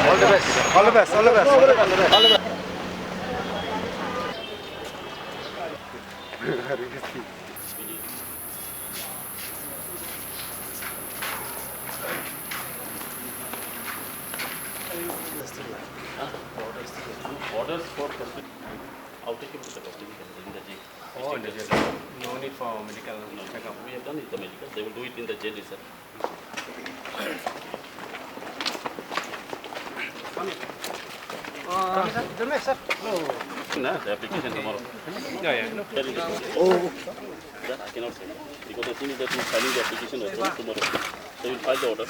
All the best. All the best. All the best. All the best. All the best. Orders for custody. I'll take him to the custody in the jail. Oh, in the jail. No need for medical checkup. We have done it, the medical. They will do it in the jail itself. Sir. No, the application tomorrow. Yeah. Oh. That I cannot say. Because the thing is that we are filing the application also tomorrow. They will file the order.